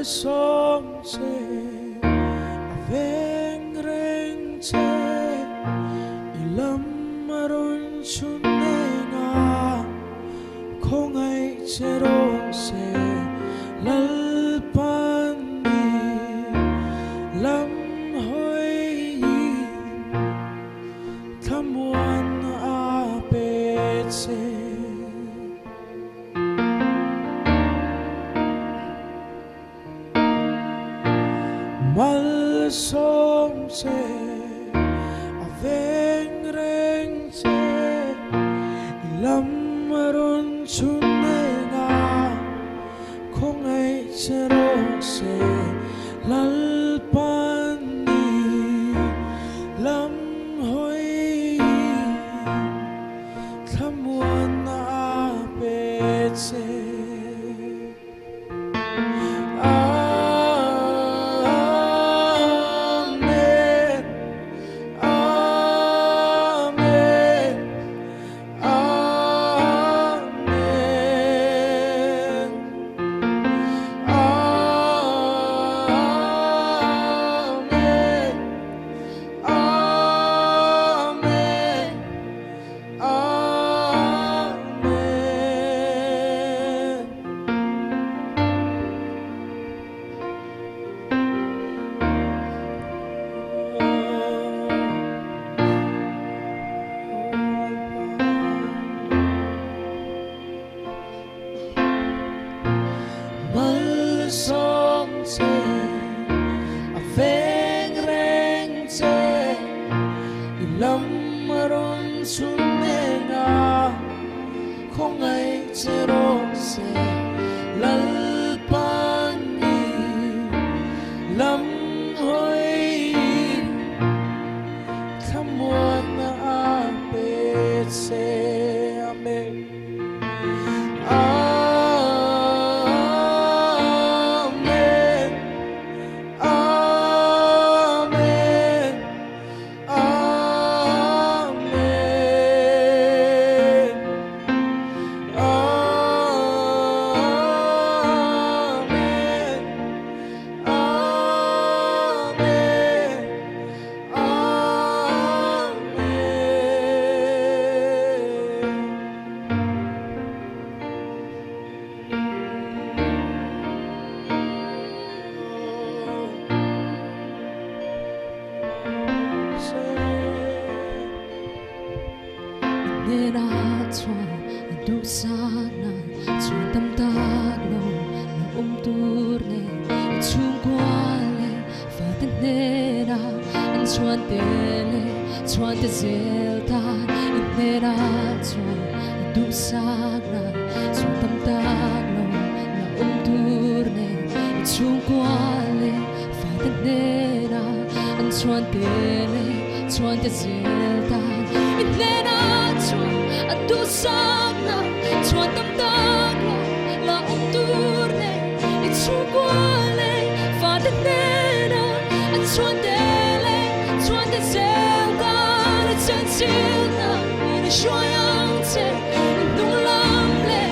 som che aveng reng che ilam marun chunenga không ai chero se lalpan ni lam hoi thamuan a pe che mal som che aveng reng che ilam marun chunenga không ai chero se lalpan ni lam hoi thamuan a pe che som che aveng reng che ilam marun chunenga không ai chero se lalpan ni lam hoi thamuan a pe che amen. Nera chua du sana chua tam tak lo na turne chung kwale fa te nera an chuan te zelta nera chua du sana chua tam tak lo na turne chung kwale fa te nera an chuan te zelta nera du sana chuan tam tak lo la turne i chu kwale fa te nera an chuan te zelta le chen chilna ni shoyang che nu lam le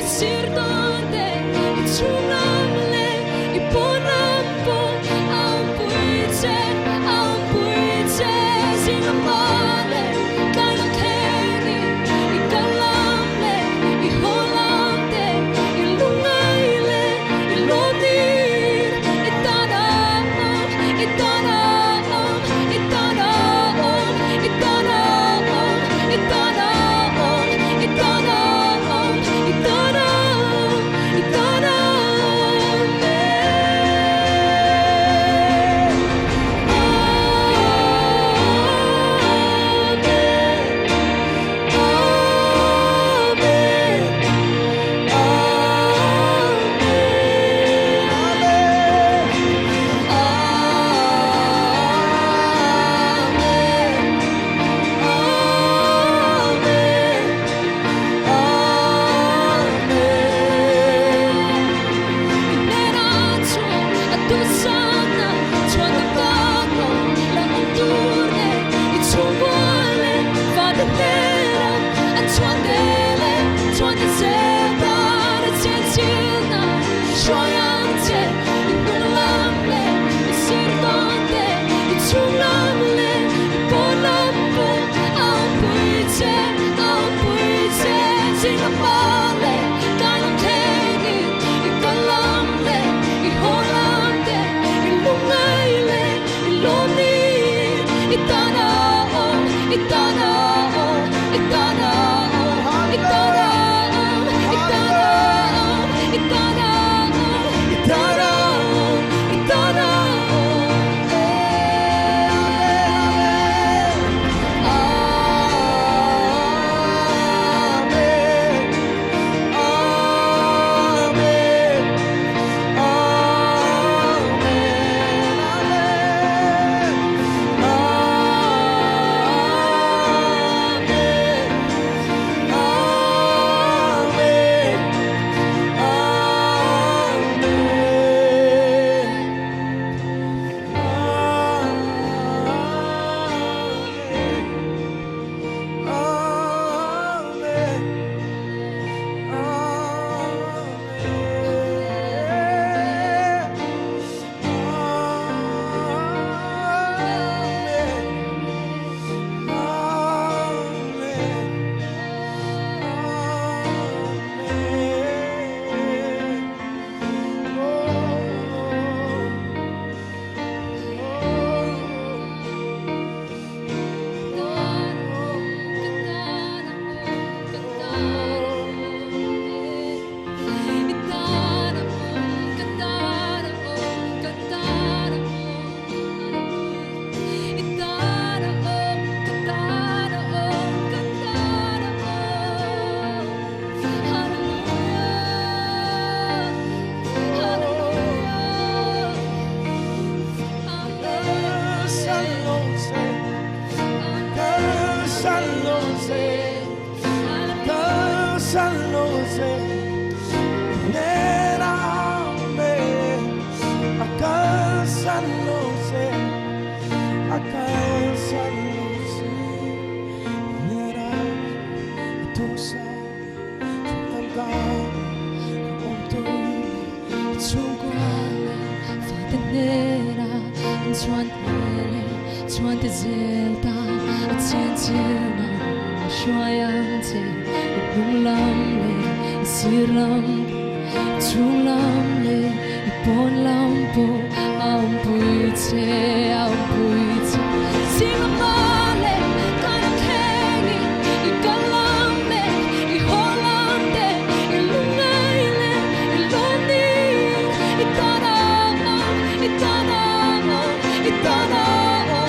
i sir donde i chu lam le i ponam po au puiche sin amale kai lo keri Itana se nera me acansalo se nera tusa tanda ontoi Tsuguale, fate nera, Chuante zelta, Atientina, Shuayante, Ipunglamle, Siramle, Tulamle, Iponlampo, Aumpuite, Siramale, Kanakegi, Ikalambe, Iholande, Ilungaile, Ilonil, Itanamo, Itanamo, Itanamo,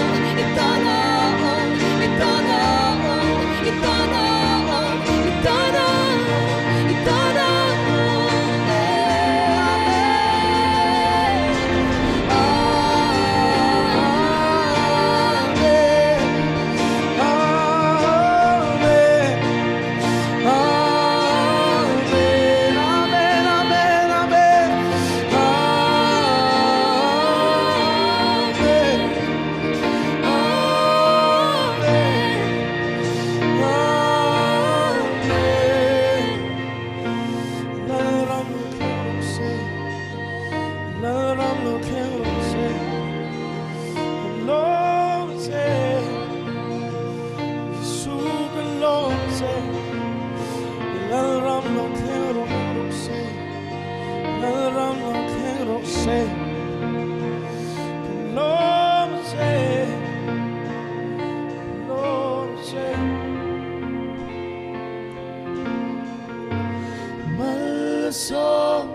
Itanamo, Itanamo, Itanamo, Itanamo, Itanamo, So